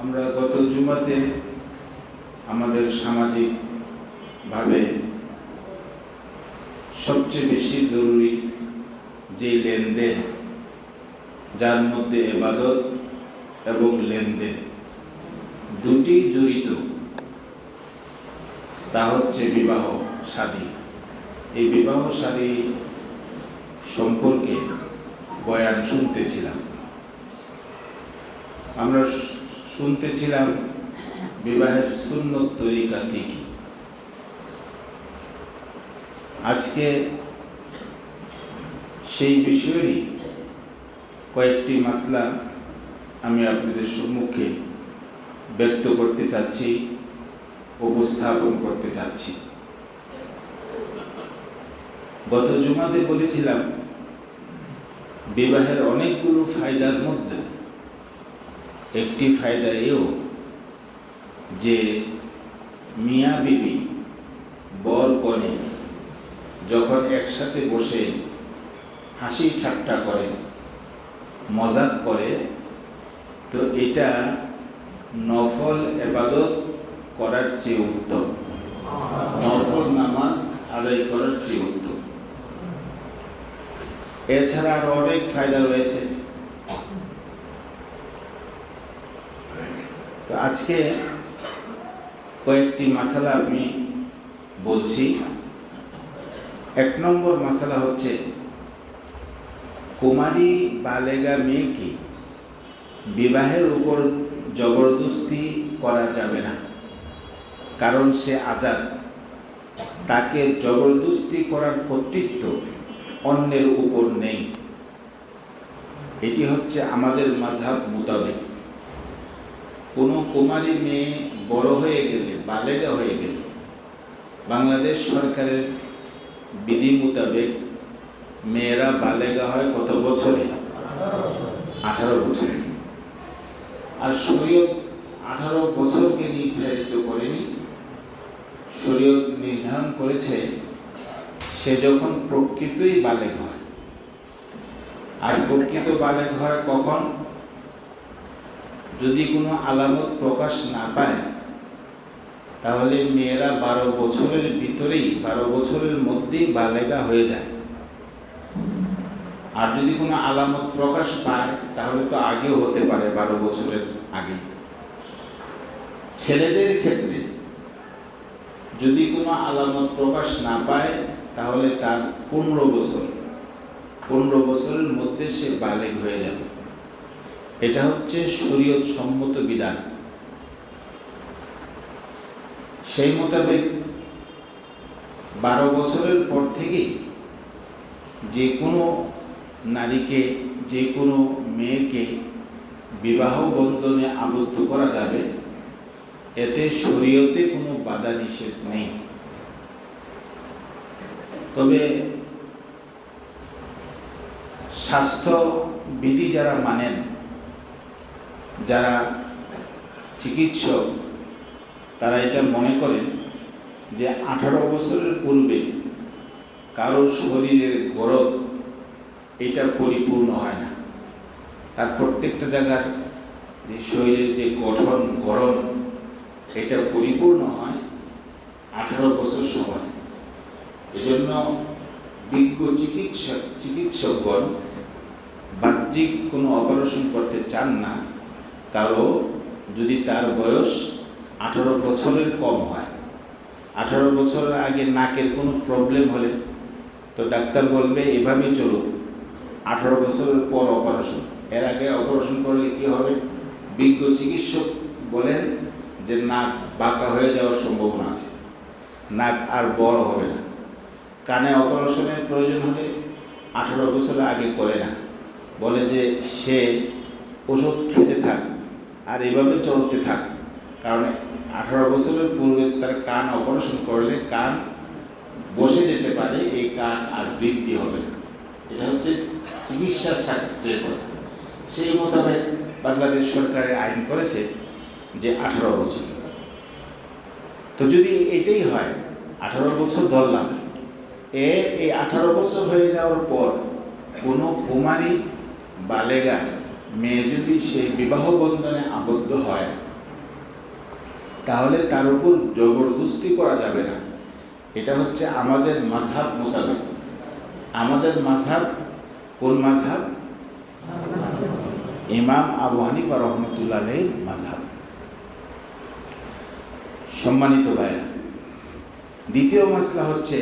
আমরা গত জুমাতে আমাদের সামাজিকভাবে সবচেয়ে বেশি জরুরি যে লেনদেন, যার মধ্যে ইবাদত এবং লেনদেন দুটি জড়িত, তা হচ্ছে বিবাহ শাদী। এই বিবাহ শাদী সম্পর্কে বয়ান শুনতেছিলাম। আমরা শুনতেছিলাম বিবাহের সুন্নত তরিকা কি কি। আজকে সেই বিষয়েরই কয়েকটি মাসলা আমি আপনাদের সম্মুখে ব্যক্ত করতে চাচ্ছি, উপস্থাপন করতে চাচ্ছি। গত জুমাতে বলেছিলাম বিবাহের অনেকগুলো ফায়দার মধ্যে একটি ফায়দা এও যে মিয়া বিবি বর কনে যখন একসাথে বসে হাসি ঠাট্টা করে, মজাক করে, তো এটা নফল ইবাদত করার চেয়ে উত্তম, নফল নামাজ আদায় করার চেয়ে উত্তম। এছাড়া আরো অনেক ফায়দা রয়েছে। তো আজকে কয়েকটি মাসালা আমি বলছি। 1 নম্বর মাসালা হচ্ছে কুমারী বালেগা মেয়েকে বিবাহের উপর জবরদস্তি করা যাবে না, কারণ সে আজাদ। তাকে জবরদস্তি করার কর্তৃত্ব অন্যের উপর নেই। এটি হচ্ছে আমাদের মাযহাব মোতাবেক। কোনো কুমারী মেয়ে বড় হয়ে গেলে, বালেগা হয়ে গেলে, বাংলাদেশ সরকারের বিধি মোতাবেক মেয়েরা বালেগা হয় কত বছরে? 18 বছরে। আর শরীয়ত 18 বছরকে নির্ধারিত করেনি। শরীয়ত নির্ধারণ করেছে সে যখন প্রকৃতই বালেগ হয়। আর প্রকৃত বালেগ হয় কখন? যদি কোনো আলামত প্রকাশ না পায়, তাহলে মেয়েরা 12 বছরের ভিতরেই, 12 বছরের মধ্যেই বালেগা হয়ে যায়। আর যদি কোনো আলামত প্রকাশ পায়, তাহলে তো আগেও হতে পারে, 12 বছরের আগে। ছেলেদের ক্ষেত্রে যদি কোনো আলামত প্রকাশ না পায়, তাহলে তার 15 বছরের মধ্যে সে বালেগ হয়ে যাবে। এটা হচ্ছে শরীয়ত সম্মত বিধান। সেই মোতাবেক 12 বছরের পর থেকে যে কোনো নারীকে, যে কোনো মেয়েকে বিবাহ বন্ধনে আবদ্ধ করা যাবে, এতে শরীয়তে কোনো বাধা নিষেধ নেই। তবে স্বাস্থ্যবিধি যারা মানেন, যারা চিকিৎসক, তারা এটা মনে করেন যে 18 বছরের পূর্বে কারোর শরীরের গড়ন এটা পরিপূর্ণ হয় না। তার প্রত্যেকটা জায়গার যে শরীরের যে গঠন, গড়ন, এটা পরিপূর্ণ হয় 18 বছর সময়। এজন্য বিজ্ঞ চিকিৎসকগণ বাহ্যিক কোনো অপারেশন করতে চান না কারো যদি তার বয়স 18 বছরের কম হয়। 18 বছরের আগে নাকের কোনো প্রবলেম হলে তো ডাক্তার বলবে এভাবেই চলুক, 18 বছরের পর অপারেশন। এর আগে অপারেশন করলে কি হবে? বিজ্ঞ চিকিৎসক বলেন যে নাক বাঁকা হয়ে যাওয়ার সম্ভাবনা আছে, নাক আর বড় হবে না। কানে অপারেশনের প্রয়োজন হলে 18 বছরের আগে করে না, বলে যে সে ওষুধ খেতে থাক আর এভাবে চলতে থাক, কারণ 18 বছরের পূর্বে তার কান অপারেশন করলে কান বসে যেতে পারে, এই কান আর বৃদ্ধি হবে না। এটা হচ্ছে চিকিৎসা শাস্ত্রের কথা। সেই মোতাবেক বাংলাদেশ সরকারের আইন করেছে যে 18 বছর। তো যদি এটাই হয়, 18 বছর ধরলাম, এই 18 বছর হয়ে যাওয়ার পর কোনো কুমারী বালেগা মেয়ে যদি সে বিবাহ বন্ধনে আবদ্ধ হয়, তাহলে তার উপর জবরদস্তি করা যাবে না। এটা হচ্ছে আমাদের মাযহাব মোতাবেক। আমাদের মাযহাব কোন মাযহাব? ইমাম আবু হানিফা রহমতুল্লাহ আলাইহির মাযহাব। সম্মানিত ভাইরা, দ্বিতীয় মাসলা হচ্ছে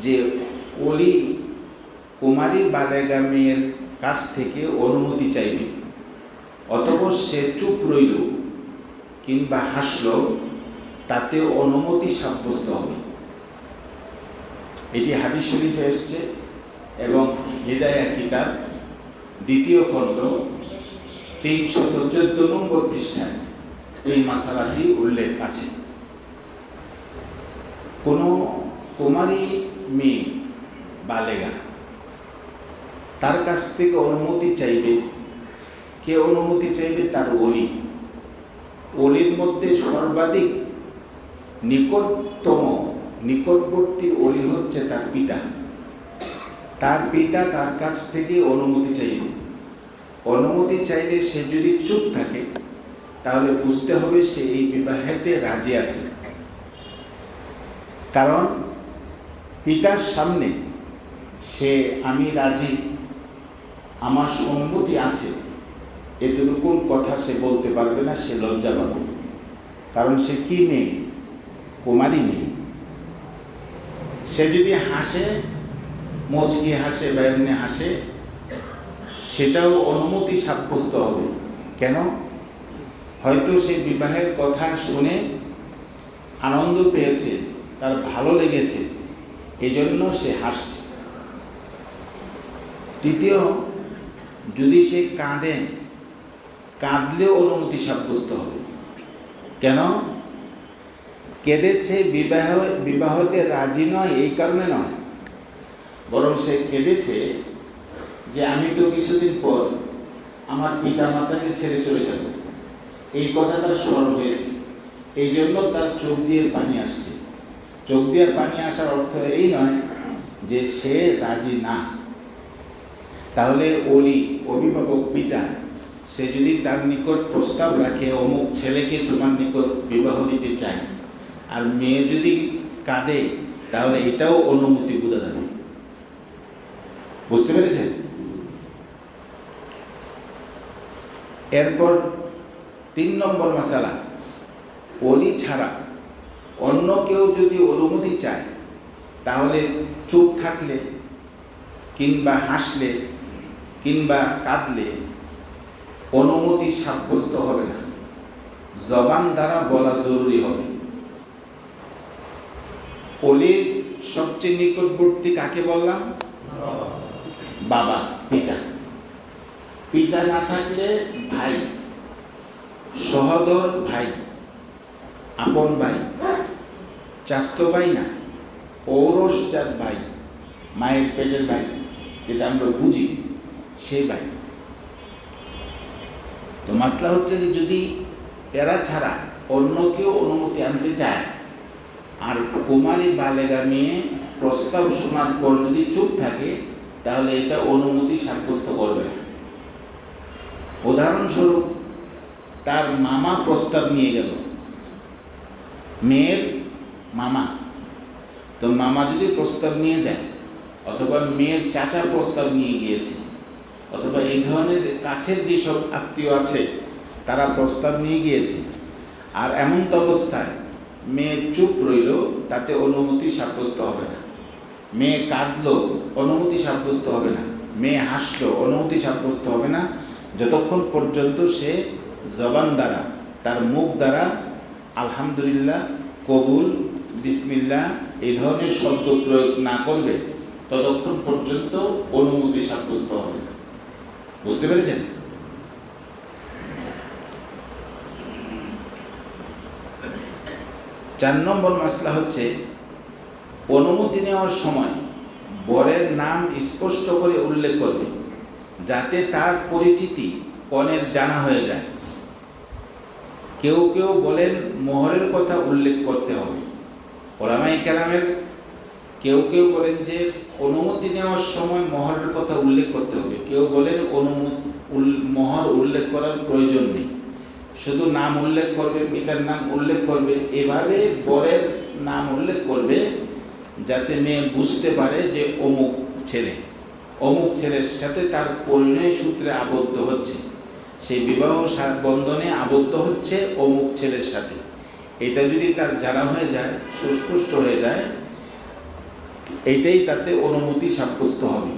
যে ওলি কুমারী বালেগা মেয়ের কাছ থেকে অনুমতি চাইবে, অতঃপর সে চুপ রইল কিংবা হাসল, তাতে অনুমতি সাব্যস্ত হবে। এটি হাদিস শরীফে এসছে এবং হিদায়া কিতাব দ্বিতীয় খণ্ড 314 নম্বর পৃষ্ঠায় এই মাসালাটি উল্লেখ আছে। কোনো কুমারী মেয়ে বালেগা তার কাছ থেকে অনুমতি চাইবে। কে অনুমতি চাইবে? তার ওলি। ওলির মধ্যে সর্বাধিক নিকটবর্তী ওলি হচ্ছে তার পিতা। তার পিতা তার কাছ থেকে অনুমতি চাইবে। অনুমতি চাইলে সে যদি চুপ থাকে তাহলে বুঝতে হবে সে এই বিবাহেতে রাজি আছে। কারণ পিতার সামনে সে আমি রাজি, আমার সম্মতি আছে, এতটুকু কথা সে বলতে পারবে না, সে লজ্জা পাবে। কারণ সে কি মেয়ে? কুমারী মেয়ে। সে যদি হাসে, মুচকি হাসে বা এমনি হাসে, সেটাও অনুমতি সাব্যস্ত হবে। কেন? হয়তো সে বিবাহের কথা শুনে আনন্দ পেয়েছে, তার ভালো লেগেছে, এই জন্য সে হাসছে। তৃতীয়, যদি সে কাঁদলেও অনুমতি সাব্যস্ত হবে। কেন? কেঁদেছে বিবাহতে রাজি নয় এই কারণে নয়, বরং সে কেঁদেছে যে আমি তো কিছুদিন পর আমার পিতা মাতাকে ছেড়ে চলে যাব, এই কথা তার স্মরণ হয়েছে, এই জন্য তার চোখ দিয়ে পানি আসছে। চোখ দিয়ে পানি আসার অর্থ এই নয় যে সে রাজি না। তাহলে অভিভাবক পিতা সে যদি তার নিকট প্রস্তাব রাখে অমুক ছেলেকে তোমার নিকট বিবাহ দিতে চায়, আর মেয়ে যদি কাঁদে, তাহলে এটাও অনুমতি বোঝা যাবে। বুঝতে পেরেছেন? এরপর 3 নম্বর মাসালা, ওলি ছাড়া অন্য কেউ যদি অনুমতি চায় তাহলে চুপ থাকলে কিংবা হাসলে কিংবা কাঁদলে অনুমতি সাব্যস্ত হবে না, জবান দ্বারা বলা জরুরি হবে। ওলির সবচেয়ে নিকটবর্তী কাকে বললাম? বাবা, পিতা। পিতা না থাকলে ভাই, সহোদর ভাই, আপন ভাই, চাস্তো ভাই না, ঔরসজাত ভাই, মায়ের পেটের ভাই, যেটা আমরা বুঝি, সেই ভাই। তো মাসলা হচ্ছে যে যদি এরা ছাড়া অন্য কেউ অনুমতি আনতে চায় আর কুমারী বালেগা মেয়ে প্রস্তাব শোনার পর যদি চুপ থাকে, তাহলে এটা অনুমতি সাব্যস্ত করবে না। উদাহরণস্বরূপ, তার মামা প্রস্তাব নিয়ে গেল, মেয়ের মামা, তো মামা যদি প্রস্তাব নিয়ে যায়, অথবা মেয়ের চাচা প্রস্তাব নিয়ে গিয়েছে, অথবা এই ধরনের কাছের যেসব আত্মীয় আছে তারা প্রস্তাব নিয়ে গিয়েছে, আর এমন অবস্থায় মেয়ে চুপ রইল, তাতে অনুমতি সাব্যস্ত হবে না। মেয়ে কাঁদলো, অনুমতি সাব্যস্ত হবে না। মেয়ে হাসলো, অনুমতি সাব্যস্ত হবে না, যতক্ষণ পর্যন্ত সে জবান দ্বারা, তার মুখ দ্বারা আলহামদুলিল্লাহ, কবুল, বিসমিল্লাহ এই ধরনের শব্দ প্রয়োগ না করবে, ততক্ষণ পর্যন্ত অনুমতি সাব্যস্ত হবে না। বুঝতে পেরেছেন? চার নম্বর মাসলা হচ্ছে, অনুমতি নেওয়ার সময় বরের নাম স্পষ্ট করে উল্লেখ করবে, যাতে তার পরিচিতি কনের জানা হয়ে যায়। কেউ কেউ বলেন মোহরের কথা উল্লেখ করতে হবে। ওলামায়ে কেরামের কেউ কেউ বলেন যে অনুমতি নেওয়ার সময় মোহরের কথা উল্লেখ করতে হবে, কেউ বলেন মোহর উল্লেখ করার প্রয়োজন নেই, শুধু নাম উল্লেখ করবে, পিতার নাম উল্লেখ করবে, এভাবে বরের নাম উল্লেখ করবে যাতে মেয়ে বুঝতে পারে যে অমুক ছেলের সাথে তার পরিণয় সূত্রে আবদ্ধ হচ্ছে, সেই বিবাহ বন্ধনে আবদ্ধ হচ্ছে অমুক ছেলের সাথে। এটা যদি তার জানা হয়ে যায়, সুস্পষ্ট হয়ে যায়, এইটাই তাতে অনুমতি সাব্যস্ত হবে।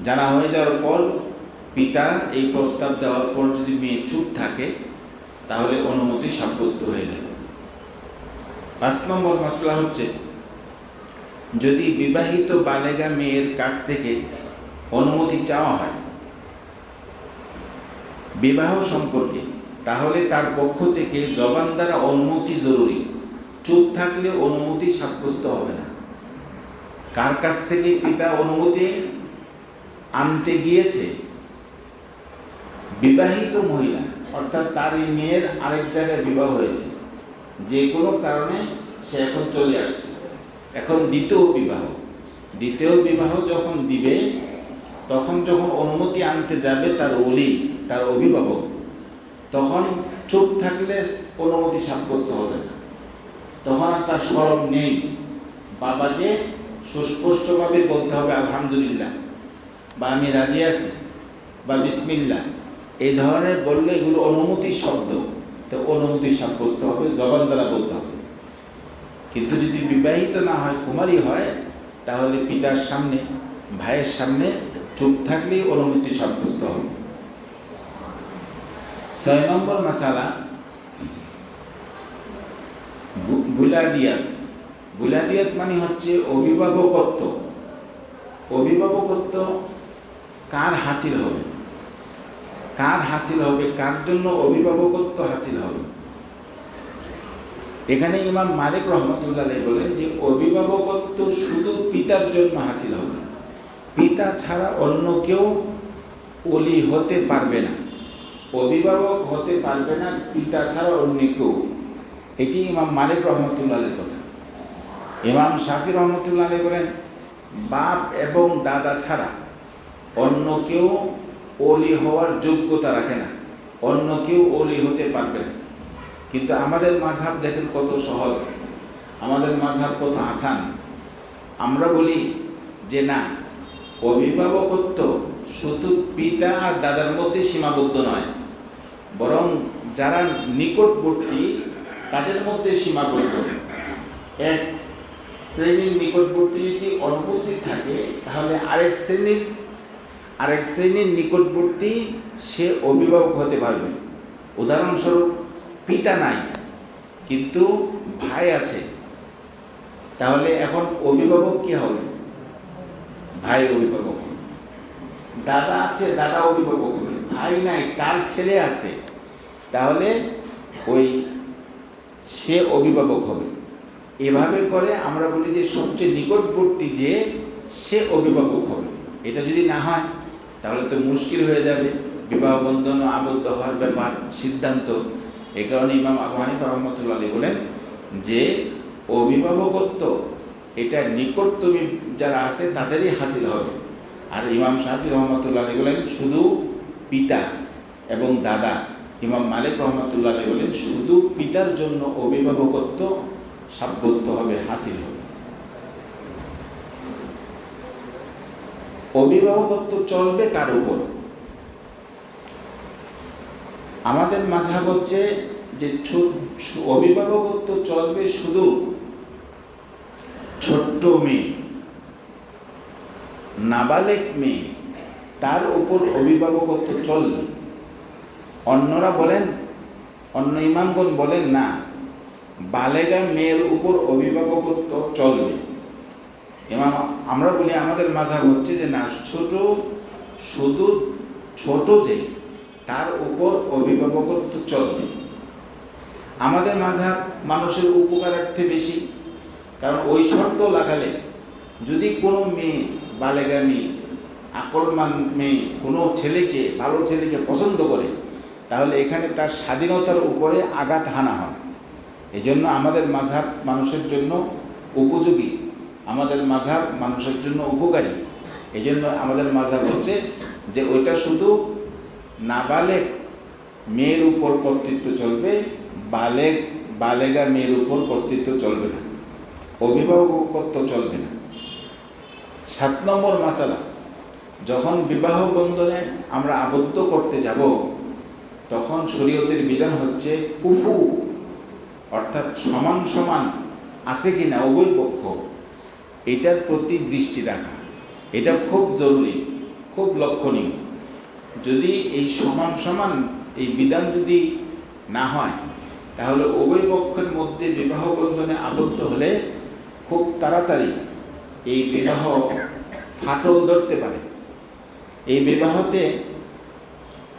জানা হয়ে যাওয়ার পর পিতা এই প্রস্তাব দেওয়ার পর যদি মেয়ে চুপ থাকে তাহলে অনুমতি সাব্যস্ত হয়ে যাবে। 5 নম্বর মাসলা হচ্ছে, যদি বিবাহিত বালেগা মেয়ের কাছ থেকে অনুমতি চাওয়া হয় বিবাহ সম্পর্কে, তাহলে তার পক্ষ থেকে জবান দ্বারা অনুমতি জরুরি। চুপ থাকলে অনুমতি সাব্যস্ত হবে না। কার কাছ থেকে পিতা অনুমতি আনতে গিয়েছে? বিবাহিত মহিলা, অর্থাৎ তার এই মেয়ের আরেক জায়গায় বিবাহ হয়েছে, যে কোনো কারণে সে এখন চলে আসছে, এখন দ্বিতীয় বিবাহ যখন দিবে, তখন যখন অনুমতি আনতে যাবে তার ওলি, তার অভিভাবক, তখন চুপ থাকলে অনুমতি সাব্যস্ত হবে না। তখন আর তার শরম নেই, বাবাকে সুস্পষ্টভাবে বলতে হবে আলহামদুলিল্লাহ, বা আমি রাজি আছি, বা বিসমিল্লাহ, এই ধরনের বললে এগুলো অনুমতির শব্দ, তো অনুমতি সাব্যস্ত হবে, জবান দ্বারা বলতে হবে। কিন্তু যদি বিবাহিত না হয়, কুমারী হয়, তাহলে পিতার সামনে, ভাইয়ের সামনে চুপ থাকলেই অনুমতি সাব্যস্ত হবে। 6 নম্বর মাসালা, বুলাদিয়াত মানে হচ্ছে অভিভাবকত্ব। অভিভাবকত্ব কার হাসিল হবে, কার জন্য অভিভাবকত্ব হাসিল হবে? এখানে ইমাম মালিক রহমতুল্লাহ বলেন যে অভিভাবকত্ব শুধু পিতার জন্য হাসিল হবে, পিতা ছাড়া অন্য কেউ ওলি হতে পারবে না, অভিভাবক হতে পারবে না পিতা ছাড়া অন্য কেউ। এটি ইমাম মালিক রহমতুল্লাহের কথা। ইমাম শাফি রহমতুল্লাহ বলেন বাপ এবং দাদা ছাড়া অন্য কেউ ওলি হওয়ার যোগ্যতা রাখে না, অন্য কেউ ওলি হতে পারবে না। কিন্তু আমাদের মাযহাব দেখেন কত সহজ, আমাদের মাযহাব কত আসান। আমরা বলি যে না, অভিভাবকত্ব শুধু পিতা আর দাদার মধ্যে সীমাবদ্ধ নয়, বরং যারা নিকটবর্তী তাদের মধ্যে সীমাবদ্ধ। এক শ্রেণীর নিকটবর্তী যদি অনুপস্থিত থাকে, তাহলে আরেক শ্রেণীর নিকটবর্তী সে অভিভাবক হতে পারবে। উদাহরণস্বরূপ, পিতা নাই কিন্তু ভাই আছে, তাহলে এখন অভিভাবক কি হবে? ভাই অভিভাবক হবে। দাদা আছে, দাদা অভিভাবক হবে। ভাই নাই, তার ছেলে আছে, তাহলে সে অভিভাবক হবে। এভাবে করে আমরা বলি যে সবচেয়ে নিকটবর্তী যে সে অভিভাবক হবে। এটা যদি না হয় তাহলে তো মুশকিল হয়ে যাবে বিবাহ বন্ধন আবদ্ধ হওয়ার ব্যাপার সিদ্ধান্ত। এই কারণে ইমাম আবু হানিফা রাহমাতুল্লাহ আলাইহি বলেন যে অভিভাবকত্ব এটা নিকটতমী যারা আছে তাদেরই হাসিল হবে। আর ইমাম শাফি রহমতুল্লাহ আলাইহি বলেন শুধু পিতা এবং দাদা। ইমাম মালিক রহমতুল্লাহ আলাইহি বলেন শুধু পিতার জন্য অভিভাবকত্ব সাব্যস্ত হবে, হাসিল হবে। অভিভাবকত্ব চলবে কার উপর? আমাদের মাযহাব হচ্ছে যে অভিভাবকত্ব চলবে শুধু ছোট্ট মেয়ে, নাবালেগ মেয়ে, তার উপর অভিভাবকত্ব চলবে। অন্যরা বলেন, অন্য ইমামগণ বলেন না, বালেগা মেয়ের উপর অভিভাবকত্ব চলবে। আমরা বলি আমাদের মাযহাব হচ্ছে যে না, শুধু ছোট যে তার উপর অভিভাবকত্ব চলবে। আমাদের মাযহাব মানুষের উপকারার্থে বেশি, কারণ ওই শর্ত লাগালে যদি কোনো মেয়ে, বালেগা মেয়ে, আকলমান মেয়ে কোনো ছেলেকে, ভালো ছেলেকে পছন্দ করে, তাহলে এখানে তার স্বাধীনতার উপরে আঘাত হানা হয়। এই জন্য আমাদের মাযহাব মানুষের জন্য উপযোগী, আমাদের মাযহাব মানুষের জন্য উপকারী। এই জন্য আমাদের মাযহাব হচ্ছে যে ওইটা শুধু নাবালেগ মেয়ের উপর কর্তৃত্ব চলবে, বালেগা মেয়ের উপর কর্তৃত্ব চলবে না, অভিভাবকত্ব চলবে না। 7 নম্বর মাসালা, যখন বিবাহ বন্ধনে আমরা আবদ্ধ করতে যাব তখন শরীয়তের বিধান হচ্ছে কুফু, অর্থাৎ সমান সমান আছে কিনা উভয় পক্ষ, এটার প্রতি দৃষ্টি রাখা। এটা খুব জরুরি, খুব লক্ষণীয়। যদি এই সমান সমান এই বিধান যদি না হয় তাহলে উভয় পক্ষের মধ্যে বিবাহ বন্ধনে আবদ্ধ হলে খুব তাড়াতাড়ি এই বিবাহ ফাটল ধরতে পারে, এই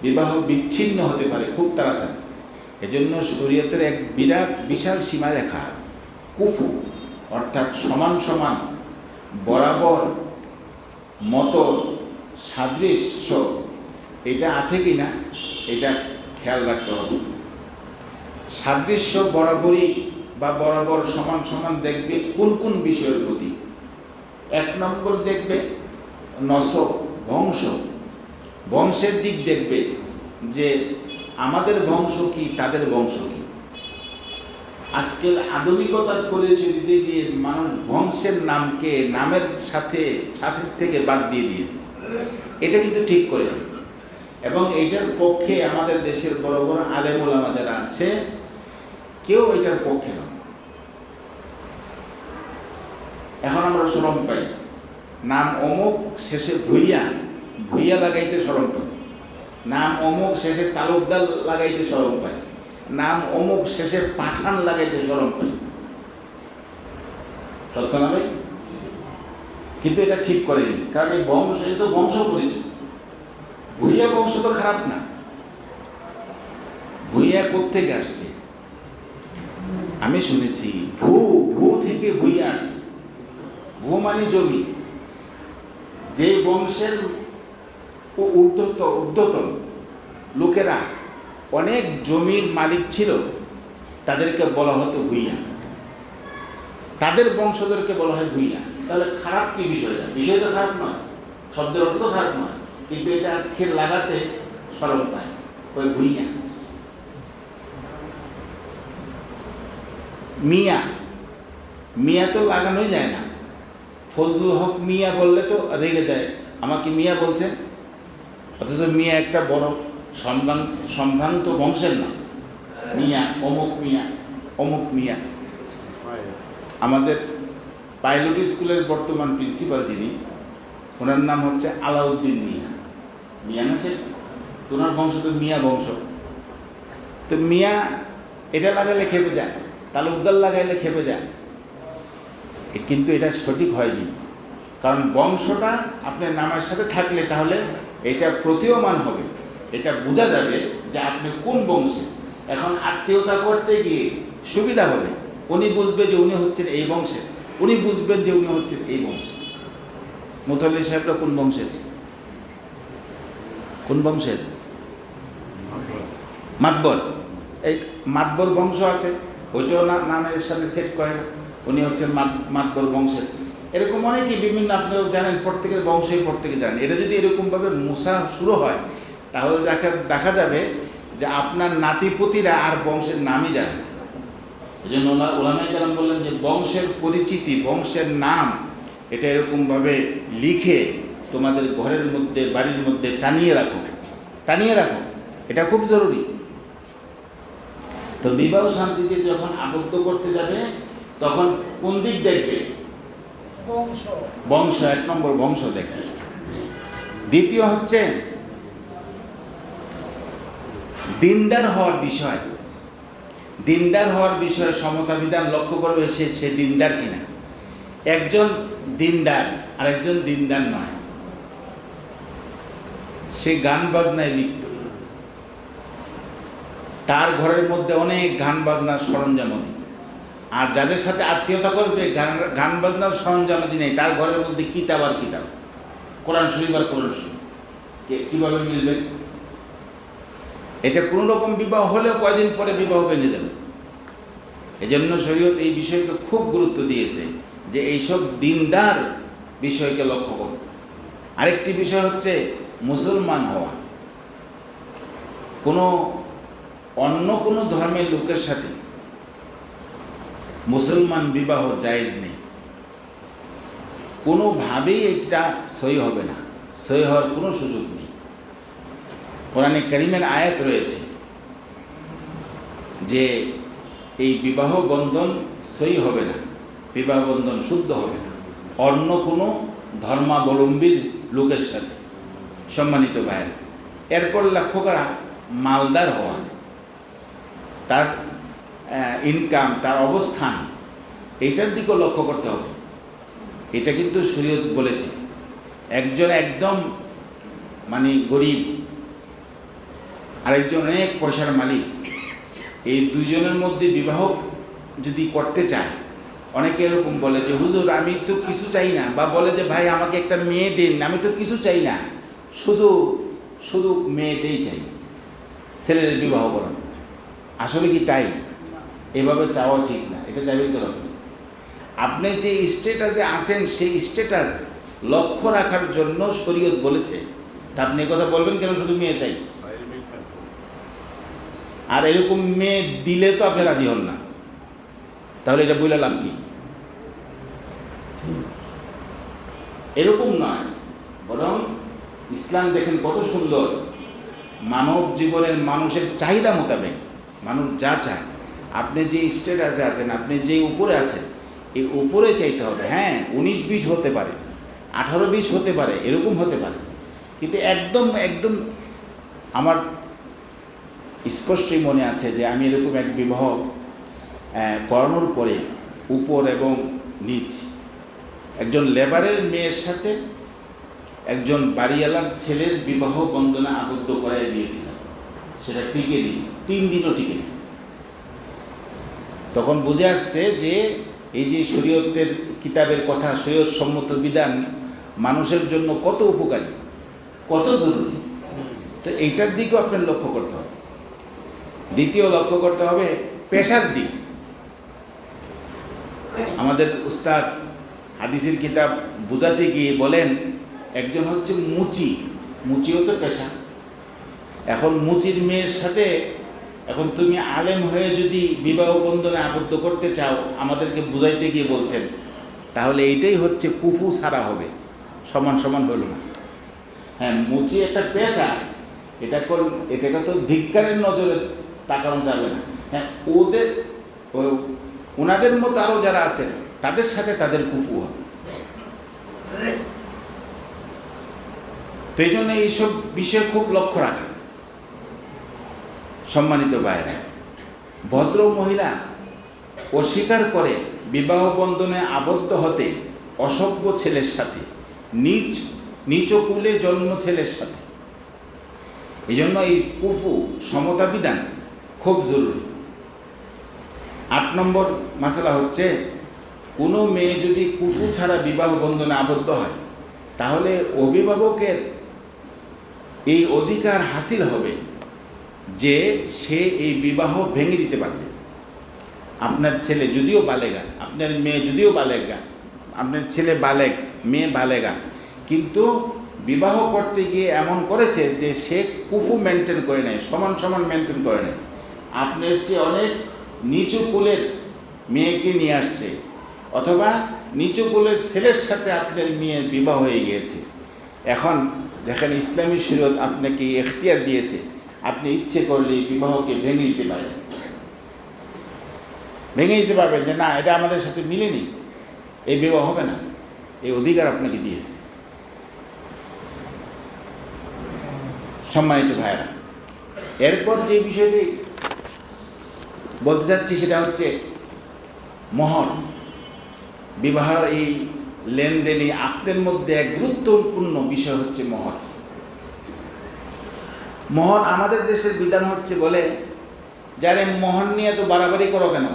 বিবাহ বিচ্ছিন্ন হতে পারে খুব তাড়াতাড়ি। এজন্য শরীয়তের এক বিশাল সীমারেখা কুফু, অর্থাৎ সমান সমান বরাবর মতো সাদৃশ্য এটা আছে কিনা এটা খেয়াল রাখতে হবে। সাদৃশ্য বরাবরই বা বরাবর সমান সমান দেখবে কোন কোন বিষয়ের প্রতি। 1 নম্বর দেখবে নসব, বংশের দিক দেখবে যে আমাদের বংশ কি তাদের বংশ কি। আজকাল আধুনিকতার পরিচয় দিতে গিয়ে মানুষ বংশের নামকে নামের সাথে থেকে বাদ দিয়ে দিয়েছে। এটা কিন্তু ঠিক করে না, এবং এইটার পক্ষে আমাদের দেশের বড় বড় আলেম ওলামা যারা আছে কেউ এটার পক্ষে নয়। এখন আমরা শরম পাই, নাম অমুক শেষে ভুইয়া লাগাইতে শরম পাই, নাম অমুক শেষে তালুকদার লাগাইতে শরম পাই, নাম অমুক শেষে পাঠান লাগাইতে শরম পাই। সত্য না ভাই? কিন্তু এটা ঠিক করেনি, কারণ এই বংশ পরিচয়। ভুইয়া বংশ তো খারাপ না, ভুইয়া কোত্থেকে আসছে? আমি শুনেছি ভূ থেকে ভুইয়া আসছে। ভূ মানে জমি। যে বংশের ঊর্ধ্বতন লোকেরা অনেক জমির মালিক ছিল তাদেরকে বলা হতো ভুইয়া, তাদের বংশধরকে বলা হয় ভুইয়া। তাহলে খারাপ কি বিষয়টা? বিষয়টা খারাপ নয়, শব্দের অর্থ খারাপ নয়, কিন্তু এটা আজকে লাগাতে সরল পায় ওই ভুইয়া। মিয়া তো লাগানোই যায় না। ফজলুল হক মিয়া বললে তো রেগে যায়, আমাকে মিয়া বলছেন, অথচ মিয়া একটা বড় সম্ভ্রান্ত বংশের নাম। মিয়া, অমুক মিয়া। আমাদের পাইলট স্কুলের বর্তমান প্রিন্সিপাল যিনি, ওনার নাম হচ্ছে আলাউদ্দিন মিয়া না শেষ, তো ওনার বংশ তো মিয়া বংশ। তো মিয়া এটা লাগাইলে খেপে যায়, তালুকদার লাগাইলে খেপে যায়, কিন্তু এটা সঠিক হয়নি। কারণ বংশটা আপনার নামের সাথে থাকলে তাহলে এটা প্রতীয়মান হবে, এটা বোঝা যাবে যে আপনি কোন বংশে। এখন আত্মীয়তা করতে গিয়ে সুবিধা হবে, উনি বুঝবে যে উনি হচ্ছেন এই বংশের, উনি বুঝবেন যে উনি হচ্ছেন এই বংশের। মুতাল্লি সাহেবরা কোন বংশের? মাতবর। এই মাতবর বংশ আছে, ওইটাও নামের সাথে সেট করে না, উনি হচ্ছেন মাতবর বংশের। এরকম অনেকেই বিভিন্ন, আপনারা জানেন, প্রত্যেকের বংশই প্রত্যেকে জানেন। এটা যদি এরকমভাবে মুসা শুরু হয় তাহলে দেখা যাবে যে আপনার নাতিপুতিরা আর বংশের নামই জানে না। এই জন্য ওলামায়ে কেরাম বললেন যে বংশের পরিচিতি, বংশের নাম এটা এরকমভাবে লিখে তোমাদের ঘরের মধ্যে, বাড়ির মধ্যে টানিয়ে রাখো, এটা খুব জরুরি। তো বিবাহ শান্তিতে যখন আবদ্ধ করতে যাবে তখন কোন দিক দেখবে? বংশ। 1 নম্বর বংশ দেখবে। দ্বিতীয় হচ্ছে দিনদার হওয়ার বিষয়। সমতা বিধান লক্ষ্য করবে সে দিনদার কিনা। একজন দিনদার আর একজন দিনদার নয়, সে গান বাজনায় লিপ্ত, তার ঘরের মধ্যে অনেক গান বাজনার সরঞ্জামাদি, আর যাদের সাথে আত্মীয়তা করবে গান বাজনার সরঞ্জামাদি নেই, তার ঘরের মধ্যে কিতাব আর কিতাব, কোরআন শরীফ আর কোরআন শরীফ, কিভাবে মিলবে? এটা কোনো রকম বিবাহ হলেও কয়দিন পরে বিবাহ ভেঙে যাবে। এজন্য শরীয়ত এই বিষয়কে খুব গুরুত্ব দিয়েছে যে এইসব দিনদার বিষয়কে লক্ষ্য করো। আরেকটি বিষয় হচ্ছে মুসলমান হওয়া। কোনো অন্য কোনো ধর্মের লোকের সাথে মুসলমান বিবাহ জায়েজ নেই, কোনোভাবেই এটা সহি হবে না, সহি হওয়ার কোনো সুযোগ নেই। কোরআনে কারীমের আয়াত রয়েছে যে এই বিবাহ বন্ধন সহি হবে না, বিবাহ বন্ধন শুদ্ধ হবে না অন্য কোনো ধর্মাবলম্বীর লোকের সাথে। সম্মানিত ভাইয়েরা, এরপর লক্ষ্য করা মালদার হওয়া, তার ইনকাম, তার অবস্থান, এইটার দিকেও লক্ষ্য করতে হবে। এটা কিন্তু শরীয়ত বলেছে একজন একদম গরিব, আরেকজন অনেক পয়সার মালিক, এই দুইজনের মধ্যে বিবাহ যদি করতে চায়, অনেকে এরকম বলে যে হুজুর আমি তো কিছু চাই না, বা বলে যে ভাই আমাকে একটা মেয়ে দিন, আমি তো কিছু চাই না, শুধু শুধু মেয়েটাই চাই, ছেলের বিবাহ করেন। আসলে কি তাই? এভাবে চাওয়া ঠিক না, এটা চাইবেই তো হবে। আপনি যে স্ট্যাটাসে আছেন সেই স্ট্যাটাস লক্ষ্য রাখার জন্য শরীয়ত বলেছে। তা আপনি কথা বলবেন কেন শুধু মেয়ে চাই? আর এরকম মেয়ে দিলে তো আপনি রাজি হন না, তাহলে এটা বলে লাভ কি? এরকম নয়, বরং ইসলাম দেখেন কত সুন্দর, মানব জীবনের মানুষের চাহিদা মোতাবেক মানুষ যা চায়, আপনি যে স্ট্যাটাসে আছেন, আপনি যে উপরে আছেন, এই উপরে চাইতে হবে। হ্যাঁ, 19-20 হতে পারে, 18-20 হতে পারে, এরকম হতে পারে, কিন্তু একদম একদম আমার স্পষ্টই মনে আছে যে আমি এরকম এক বিবাহ করানোর পরে উপর এবং নিচ, একজন লেবারের মেয়ের সাথে একজন বাড়িওয়ালার ছেলের বিবাহ বন্ধনে আবদ্ধ করাই দিয়েছিলাম। সেটা টিকে নি, 3 দিনও টিকে নি। তখন বুঝে আসছে যে এই যে শরীয়তের কিতাবের কথা, শরীয়ত সম্মত বিধান মানুষের জন্য কত উপকারী, কত জরুরি। তো এইটার দিকেও আপনার লক্ষ্য করতে হবে। দ্বিতীয় লক্ষ্য করতে হবে পেশার দিক। আমাদের উস্তাদ হাদিসের কিতাব বুঝাতে গিয়ে বলেন, একজন হচ্ছে মুচিও তো পেশা। এখন মুচির মেয়ের সাথে এখন তুমি আলেম হয়ে যদি বিবাহ বন্ধনে আবদ্ধ করতে চাও, আমাদেরকে বুঝাইতে গিয়ে বলছেন, তাহলে এইটাই হচ্ছে কুফু ছাড়া হবে, সমান সমান হলো না। হ্যাঁ, মুচি একটা পেশা, এটাকে তো ধিক্কারের নজরে তাকানো যাবে না। হ্যাঁ, ওনাদের মতো আরও যারা আছেন তাদের সাথে তাদের কুফু হবে। তো এই জন্য এইসব বিষয়ে খুব লক্ষ্য রাখা। সম্মানিত ভাইরা, ভদ্র মহিলা অস্বীকার করে বিবাহ বন্ধনে আবদ্ধ হতে অসভ্য ছেলের সাথে, নিচ কুলে জন্ম ছেলের সাথে। এই জন্য এই কুফু সমতা বিধান খুব জরুরি। 8 নম্বর মাসলা হচ্ছে, কোনো মেয়ে যদি কুফু ছাড়া বিবাহ বন্ধনে আবদ্ধ হয়, তাহলে অভিভাবকের এই অধিকার হাসিল হবে যে সে এই বিবাহ ভেঙে দিতে পারবে। আপনার ছেলে যদিও বালেগা, আপনার মেয়ে যদিও বালেগা, আপনার ছেলে বালেগ, মেয়ে বালেগা, কিন্তু বিবাহ করতে গিয়ে এমন করেছে যে সে কুফু মেনটেন করে নেয়, সমান সমান মেনটেন করে নেয়, আপনার চেয়ে অনেক নিচু কুলের মেয়েকে নিয়ে আসছে, অথবা নিচু কুলের ছেলের সাথে আপনার মেয়ের বিবাহ হয়ে গিয়েছে। এখন দেখেন, ইসলামী শরীয়ত আপনাকে এখতিয়ার দিয়েছে, আপনি ইচ্ছে করলে বিবাহকে ভেঙে দিতে পারেন, ভেঙে দিতে পারবেন যে না, এটা আমাদের সাথে মিলেনি, এই বিবাহ হবে না, এই অধিকার আপনাকে দিয়েছে। সম্মানিত ভাইরা, এরপর যে বিষয়টি বলতে চাচ্ছি সেটা হচ্ছে মোহর। বিবাহের এই লেনদেনে আক্তের মধ্যে এক গুরুত্বপূর্ণ বিষয় হচ্ছে মোহর। মোহর আমাদের দেশের বিধান হচ্ছে, বলে যারে মোহর নিয়ে তো বাড়াবাড়ি করো কেন,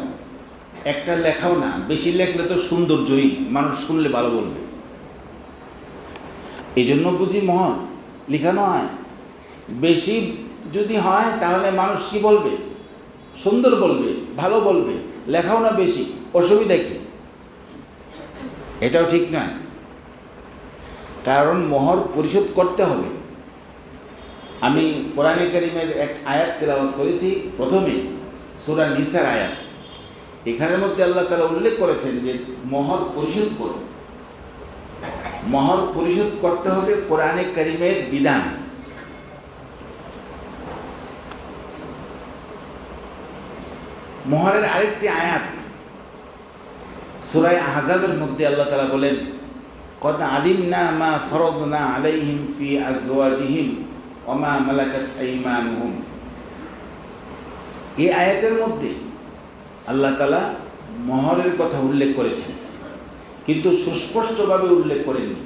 একটা লেখাও না, বেশি লেখলে তো সৌন্দর্যই, মানুষ শুনলে ভালো বলবে, এই জন্য বুঝি মোহর লিখানো হয়। বেশি যদি হয় তাহলে মানুষ কি বলবে, সুন্দর বলবে, ভালো বলবে, লেখাও না বেশি, অসুবিধা কি? এটাও ঠিক নয়, কারণ মোহর পরিশোধ করতে হবে। আমি কোরআনে কারীমের এক আয়াত তেলাওয়াত করেছি, প্রথমে সূরা নিসার আয়াত। এখানের মধ্যে আল্লাহ তাআলা উল্লেখ করেছেন যে মহর পরিশোধ করো। মহর পরিশোধ করতে হবে কোরআনে কারীমের বিধান। মহরের আরেকটি আয়াত সূরা আহজাবের মধ্যে আল্লাহ তাআলা বলেন, কদ আলিমনা মা ফরদনা আলাইহিম ফি আজওয়াজিহিম ওয়া মা মালাকাত আইমানুহুম। এই আয়াতের মধ্যে আল্লাহ তাআলা মহরের কথা উল্লেখ করেছেন, কিন্তু সুস্পষ্টভাবে উল্লেখ করেননি।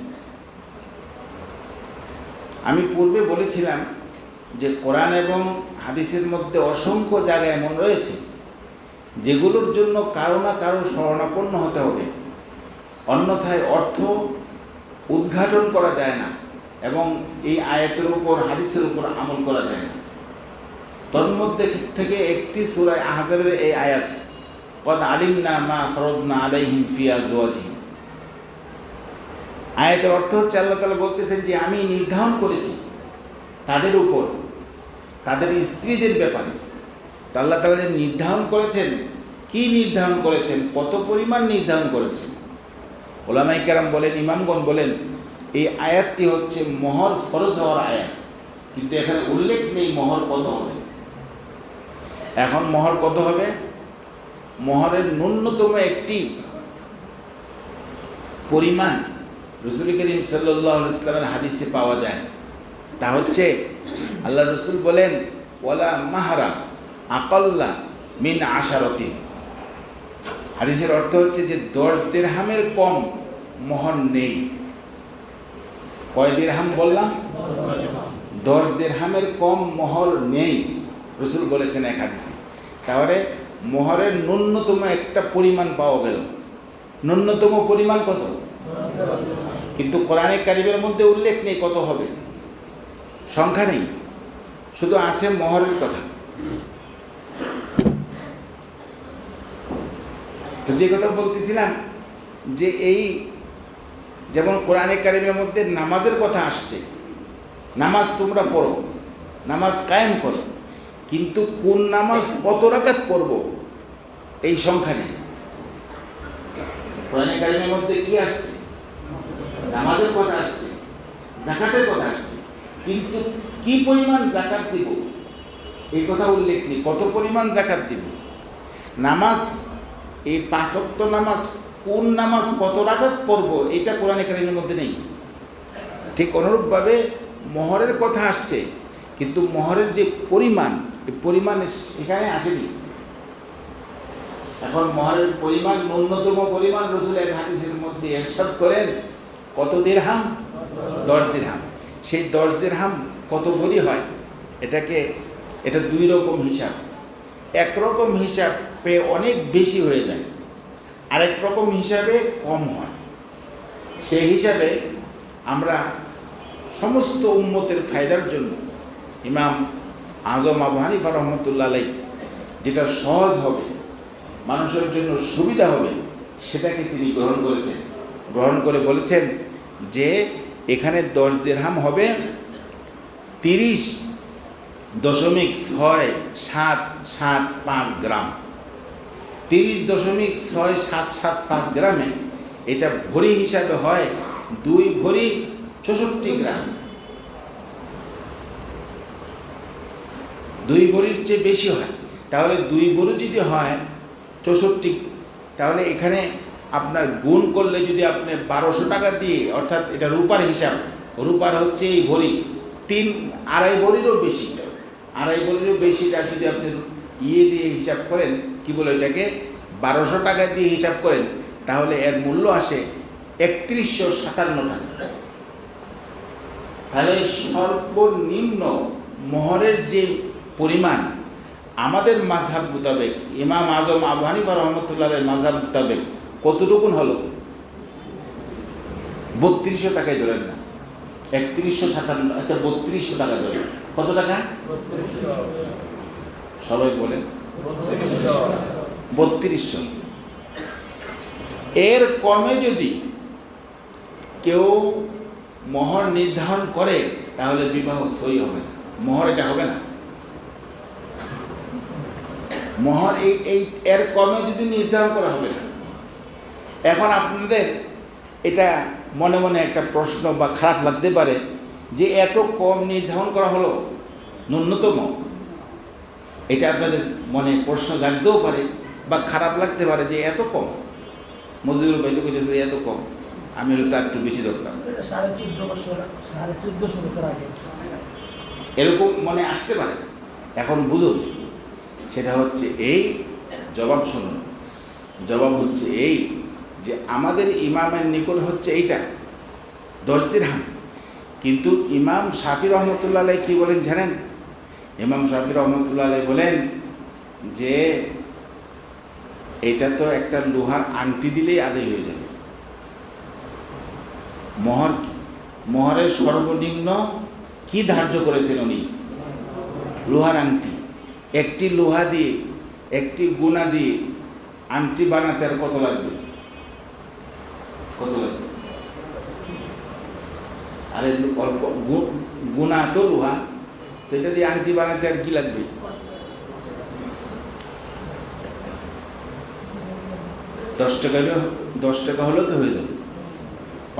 আমি পূর্বে বলেছিলাম যে কোরআন এবং হাদিসের মধ্যে অসংখ্য জায়গা এমন রয়েছে যেগুলোর জন্য কারো না কারো শরণাপন্ন হতে হবে, অন্যথায় অর্থ উদ্ঘাটন করা যায় না এবং এই আয়াতের উপর, হাদিসের উপর আমল করা যায় না। তন্মধ্যে থেকে একটি সূরা আহজাবের এই আয়াত, কদ আলিমনা মা ফরদনা আলাইহিম ফি আজওয়াজিহিম। আয়াতের অর্থ হচ্ছে আল্লাহ তাআলা বলতেছেন যে আমি নির্ধারণ করেছি তাদের উপর, তাদের স্ত্রীদের ব্যাপারে। তো আল্লাহ তাআলা যে নির্ধারণ করেছেন, কি নির্ধারণ করেছেন, কত পরিমাণ নির্ধারণ করেছেন, ওলামায়ে কেরাম বলেন, ইমামগণ বলেন, এই আয়াতটি হচ্ছে মোহর ফরজ হওয়ার আয়াত, কিন্তু এখানে উল্লেখ নেই মোহর কত হবে। এখন মোহর কত হবে? মোহরের ন্যূনতম একটি পরিমাণ রাসূল করিম সাল্লাল্লাহু আলাইহি ওয়াসাল্লামের হাদিসে পাওয়া যায়। তা হচ্ছে আল্লাহ রাসূল বলেন, ওয়ালা মাহরা আকাল্লা মিন আশারতি। হাদিসের অর্থ হচ্ছে যে 10 দিরহামের কম মোহর নেই। কয় দিরহাম বললাম? 10 দিরহামের কম মোহর নেই, রাসূল বলেছেন এক হাদিসে। তাহলে মোহরের ন্যূনতম একটা পরিমাণ পাওয়া গেল। ন্যূনতম পরিমাণ কত? কিন্তু কোরআনে কারীমের মধ্যে উল্লেখ নেই কত হবে, সংখ্যা নেই, শুধু আছে মোহরের কথা। তো যে কথা বলতেছিলাম যে এই যেমন কোরআনে কারীমের মধ্যে নামাজের কথা আসছে, নামাজ তোমরা পড়ো, নামাজ কায়েম করো, কিন্তু কোন নামাজ কত রাকাত পড়ব এই সংখ্যা নেই। কোরআনে কারীমের মধ্যে কি আসছে? নামাজের কথা আসছে, যাকাতের কথা আসছে, কিন্তু কি পরিমাণ যাকাত দিব এই কথা উল্লেখ নেই। কত পরিমাণ যাকাত দিব, নামাজ, এই 5 ওয়াক্ত নামাজ, কোন নামাজ কত রাকাত পড়ব এটা কোরআনে কারীমের মধ্যে নেই। ঠিক অনুরূপভাবে মোহরের কথা আসছে, কিন্তু মোহরের যে পরিমাণ, এই পরিমাণ এখানে আসেনি। এখন মোহরের পরিমাণ, ন্যূনতম পরিমাণ রাসূল এক হাদিসের মধ্যে ইরশাদ করেন কত দিরহাম? 10 দিরহাম। সেই 10 দিরহাম কত ভরি হয়? এটা 2 রকম হিসাব। একরকম হিসাবে অনেক বেশি হয়ে যায়, আরেক রকম হিসাবে কম হয়। সেই হিসাবে আমরা সমস্ত উম্মতের ফায়দার জন্য ইমাম আজম আবু হানিফা রহমতুল্লাহ আলাইহি যেটা সহজ হবে, মানুষের জন্য সুবিধা হবে, সেটাকে তিনি গ্রহণ করেছেন। গ্রহণ করে বলেছেন যে এখানে 10 দিরহাম হবে 30.6775 গ্রাম। 30.6775 গ্রামে এটা ভরি হিসাবে হয় 2 ভরি 64 গ্রাম। 2 ভরির চেয়ে বেশি হয়। তাহলে 2 ভরি যদি হয় 64, তাহলে এখানে আপনার গুণ করলে যদি আপনি 1200 টাকা দিয়ে, অর্থাৎ এটা রূপার হিসাব, রূপার হচ্ছে এই ভরি 2.5 ভরিরও বেশি, 2.5 ভরিরও বেশিটা যদি আপনি দিয়ে হিসাব করেন, কি বলে এটাকে 1200 টাকা দিয়ে হিসাব করেন, তাহলে এর মূল্য আসে 3157 টাকা। তাহলে সর্বনিম্ন মোহরের যে পরিমাণ আমাদের মাযহাব মোতাবেক, ইমাম আজম আবু হানিফা রহমতুল্লাহের মাযহাব মোতাবেক কতটুকুন হলো? 3200 টাকায় ধরেন না, 3157, আচ্ছা 3200 টাকা ধরেন। কত টাকা? সবাই বলেন 3200। এর কমে যদি কেউ মোহর নির্ধারণ করে তাহলে বিবাহ সই হবে না। মোহর এটা হবে না। মোহর এই এর কমে যদি নির্ধারণ করা হবে না। এখন আপনাদের এটা মনে মনে একটা প্রশ্ন বা খারাপ লাগতে পারে যে এত কম নির্ধারণ করা হলো ন্যূনতম, এটা আপনাদের মনে প্রশ্ন জাগতেও পারে বা খারাপ লাগতে পারে যে এত কম। মজিবুর ভাই তো কইতেছে এত কম, আমি হলে তার একটু বেশি দরকার, 1450 বছর আগে এরকম মনে আসতে পারে। এখন বুঝুন, সেটা হচ্ছে এই জবাব শুনুন। জবাব হচ্ছে এই যে আমাদের ইমামের নিকট হচ্ছে এইটা 10 দিরহাম, কিন্তু ইমাম শাফি রহমতুল্লাহ আলাইহি কি বলেন জানেন? ইমাম শাফি রহমতুল্লাহ আলাইহি বলেন যে এটা তো একটা লোহার আংটি দিলেই আদায় হয়ে যাবে। মোহরের সর্বনিম্ন কি ধার্য করেছেন উনি? লোহার আংটি। একটি লোহা দিয়ে, একটি গুণা দিয়ে আংটি বানাতে আর কত লাগবে? কত লাগবে? আরে অল্প গুণা তো লোহা, তো এটা দিয়ে আংটি বানাতে আর কি লাগবে? দশ টাকা হলেও তো হয়ে যাবে।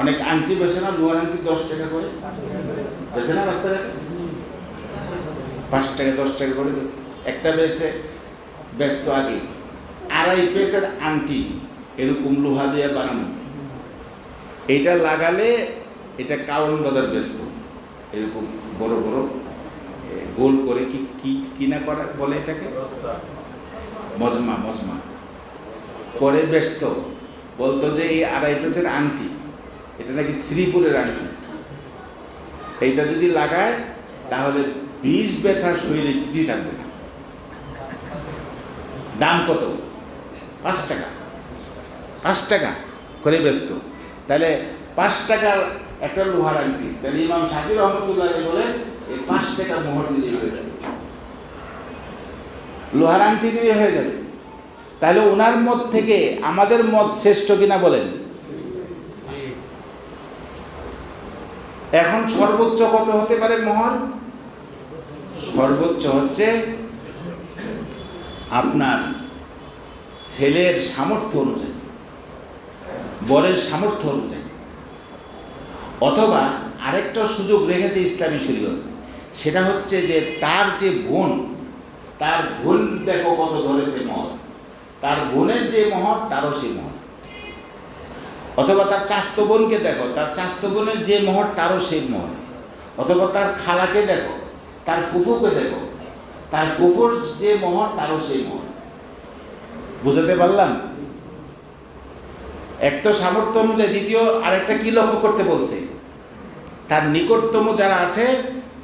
অনেক আংটি বেছে না, লোহার আংটি 10 টাকা করে বেছে না রাস্তাঘাটে, 5 টাকা 10 টাকা করে বেছে। একটা ব্যস্ত আগে 2.5 পেসের আংটি এরকম লোহা দিয়ে বানানো, এটা লাগালে এটা কারণ বাজার ব্যস্ত, এরকম বড় বড় গোল করে কি না করা বলে এটাকে, মজমা করে ব্যস্ত। বলতো যে এই 2.5 পেসের আংটি, এটা নাকি শ্রীপুরের আংটি, এইটা যদি লাগায় তাহলে 20 ব্যথা শরীরে কিছুই থাকবে না। দাম কত? 5 টাকা। 5 টাকা করে ব্যস্ত। তাহলে 5 টাকার একটা লোহার আংটি, তাহলে ইমাম শাফি রহমতুল্লাহ আলাইহি বলেন এই 5 টাকা মোহর দিলে হয়ে যাবে, লোহার আংটি দিলে হয়ে যাবে। তাহলে ওনার মত থেকে আমাদের মত শ্রেষ্ঠ কিনা বলেন? এখন সর্বোচ্চ কত হতে পারে মোহর? সর্বোচ্চ হচ্ছে আপনার ছেলের সামর্থ্য অনুযায়ী, বরের সামর্থ্য অনুযায়ী। অথবা আরেকটা সুযোগ রেখেছে ইসলামী শরীয়ত, সেটা হচ্ছে যে তার যে বোন, তার বোন দেখো কত ধরেছে মোহর, তার বোনের যে মোহর তারও সেই মোহর। অথবা তার চাস্তো বোনকে দেখো, তার চাস্তো বোনের যে মোহর তারও সেই মোহর। অথবা তার খালাকে দেখো, তার ফুফুকে দেখো, তার ফুফুর যে মোহর তারও সেই মোহর। বুঝাতে পারলাম? এক তো সামর্থ্য অনুযায়ী, দ্বিতীয় আরেকটা কি লক্ষ্য করতে বলছে? তার নিকটতম যারা আছে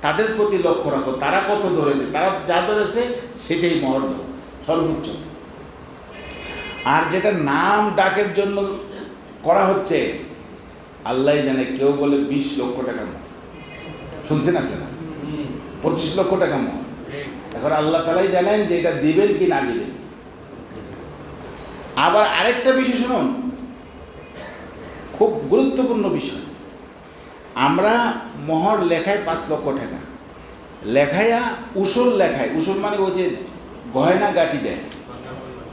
তাদের প্রতি লক্ষ্য রাখো, তারা কত ধরেছে, তারা যা ধরেছে সেটাই মোহর দাও সর্বোচ্চ। আর যেটা নাম ডাকের জন্য করা হচ্ছে আল্লাহ জানে, কেউ বলে 20 লক্ষ টাকা মোহর, শুনছেন আপনারা? 25 লক্ষ টাকা মোহর। এখন আল্লাহ তাআলাই জানেন যে এটা দিবেন কি না দিবেন। আবার আরেকটা বিষয় শুনুন, খুব গুরুত্বপূর্ণ বিষয়। আমরা মোহর লেখায় 5 লক্ষ টাকা, লেখায়া উসুল লেখায়, উসুল মানে ওই যে গয়না গাটি দেয়,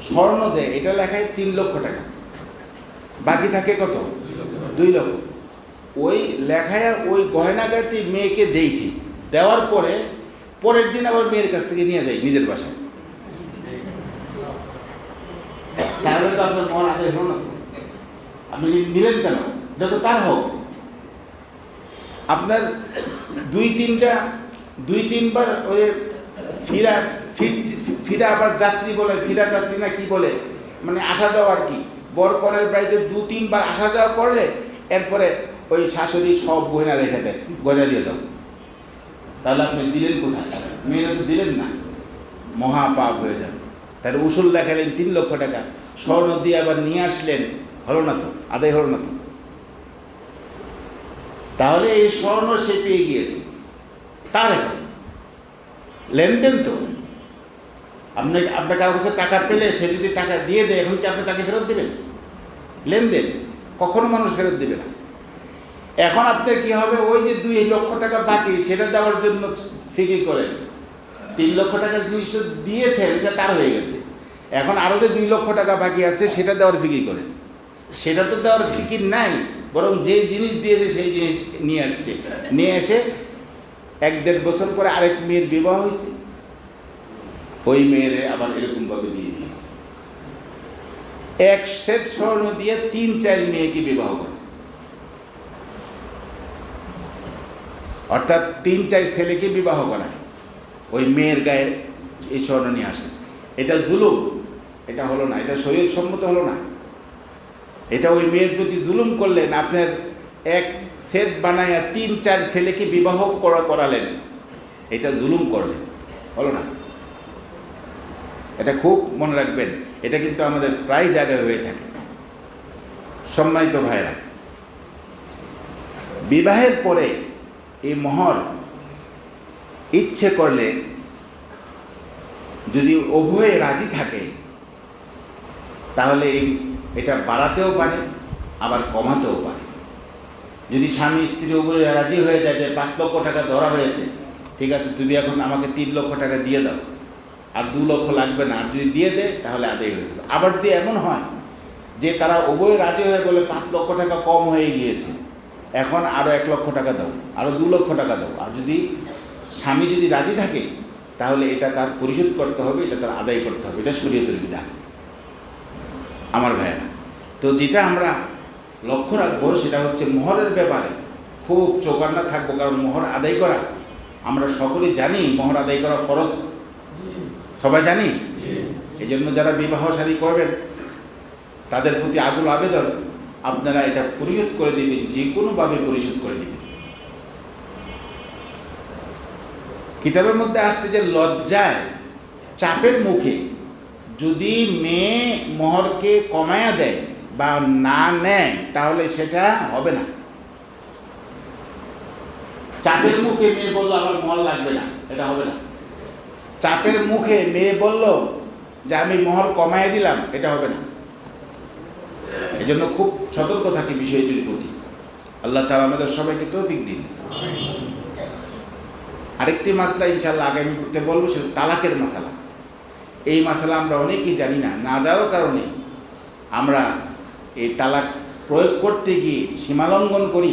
স্বর্ণ দেয়, এটা লেখায় 3 লক্ষ টাকা, বাকি থাকে কত? 2 লক্ষ। ওই লেখায়া ওই গয়না গাটি মেয়েকে দেই, ঠিক দেওয়ার পরে পরের দিন আবার মেয়ের কাছ থেকে নিয়ে যাই নিজের বাসায়। তাহলে তো আপনার মোহর আদায় হল না। তো আপনি নিলেন কেন? এটা তো তার হোক। আপনার 2-3বার ওই ফিরা আবার যাত্রী বলে, ফিরা যাত্রী না কি বলে, মানে আসা যাওয়া আর কি, বর কনের বাড়িতে 2-3বার আসা যাওয়া করলে এরপরে ওই শাশুড়ি সব গয়না রেখে দেয়, গয়না দিয়ে যাও। তাহলে আপনি দিলেন কোথায়? মেয়েরা তো দিলেন না, মহা পাপ হয়ে যাবে। তার উসুল দেখালেন 3 লক্ষ টাকা, স্বর্ণ দিয়ে আবার নিয়ে আসলেন, হলো না তো, আদায় হলো না তো। তাহলে এই স্বর্ণ সে পেয়ে গিয়েছে, তার এখন লেনদেন তো। আপনার কারো কাছে টাকা পেলে সে যদি টাকা দিয়ে দেয়, এখন কি আপনি তাকে ফেরত দেবেন? লেনদেন, কখনো মানুষ ফেরত দেবে না। এখন আপনার কি হবে, ওই যে 2 লক্ষ টাকা বাকি সেটা দেওয়ার জন্য ফিকির করেন। 3 লক্ষ টাকার জিনিস দিয়েছেন, এটা তার হয়ে গেছে, এখন আরও যে 2 লক্ষ টাকা বাকি আছে সেটা দেওয়ার ফিকির করেন। সেটা তো দেওয়ার ফিকির নাই, বরং যে জিনিস দিয়েছে সেই জিনিস নিয়ে আসছে, নিয়ে এসে 1-1.5 বছর পরে আরেক মেয়ের বিবাহ হয়েছে, ওই মেয়ের আবার এরকমভাবে বিয়ে দিয়েছে। 1 সেট স্বর্ণ দিয়ে 3-4 মেয়েকে বিবাহ করে, অর্থাৎ 3-4 ছেলেকে বিবাহ করায়, ওই মেয়ের গায়ে এই স্বর্ণ নিয়ে আসে। এটা জুলুম, এটা হলো না, এটা শরীয়ত সম্মত হলো না। এটা ওই মেয়ের প্রতি জুলুম করলেন, আপনার 1 সেট বানায় 3-4 ছেলেকে বিবাহ করালেন, এটা জুলুম করলেন, হলো না। এটা খুব মনে রাখবেন, এটা কিন্তু আমাদের প্রায় জায়গায় হয়ে থাকে। সম্মানিত ভাইরা, বিবাহের পরে এই মোহর ইচ্ছে করলে যদি উভয়ে রাজি থাকে তাহলে এটা বাড়াতেও পারে আবার কমাতেও পারে। যদি স্বামী স্ত্রী উভয়ে রাজি হয়ে যায় যে 5 লক্ষ টাকা ধরা হয়েছে, ঠিক আছে তুমি এখন আমাকে 3 লক্ষ টাকা দিয়ে দাও, আর 2 লক্ষ লাগবে না, আর যদি দিয়ে দেয় তাহলে আদায় হয়ে যাবে। আবার যদি এমন হয় যে তারা উভয়ে রাজি হয়ে বলে 5 লক্ষ টাকা কম হয়ে গিয়েছে, এখন আরও 1 লক্ষ টাকা দাও, আরও 2 লক্ষ টাকা দাও, আর যদি স্বামী যদি রাজি থাকে তাহলে এটা তার পরিশোধ করতে হবে, এটা তার আদায় করতে হবে, এটা শরীয়তের বিধান। আমার ভাইয়েরা, তো যেটা আমরা লক্ষ্য রাখবো সেটা হচ্ছে মোহরের ব্যাপারে খুব চৌকান্না থাকবো, কারণ মোহর আদায় করা আমরা সকলেই জানি, মোহর আদায় করা ফরজ, সবাই জানি। এই জন্য যারা বিবাহ শাদী করবেন তাদের প্রতি আকুল আবেদন, আপনারা এটা পরিশোধ করে দিবেন, যে কোনোভাবে পরিশোধ করে দিবেন। কিতাবের মধ্যে আসছে যে লজ্জায় চাপের মুখে যদি মেয়ে মোহরকে কমায়া দেয় বা না নেয় তাহলে সেটা হবে না। চাপের মুখে মেয়ে বললো আমার মোহর লাগবে না, এটা হবে না। চাপের মুখে মেয়ে বলল যে আমি মোহর কমায় দিলাম, এটা হবে না। এই জন্য খুব সতর্ক থাকি বিষয়টির প্রতি। আল্লাহ তাআলা আমাদের সবাইকে তৌফিক দিন। আরেকটি মাসলা ইনশাআল্লাহ আগামীতে বলবো, সেটা তালাকের মাসালা। এই মাসালা আমরা অনেকেই জানি না, না যাওয়ার কারণে আমরা এই তালাক প্রয়োগ করতে গিয়ে সীমালঙ্ঘন করি,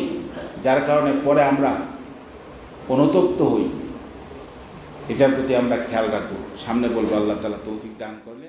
যার কারণে পরে আমরা অনুতপ্ত হই। এটার প্রতি আমরা খেয়াল রাখবো। সামনে বলবো, আল্লাহ তাআলা তৌফিক দান করলে।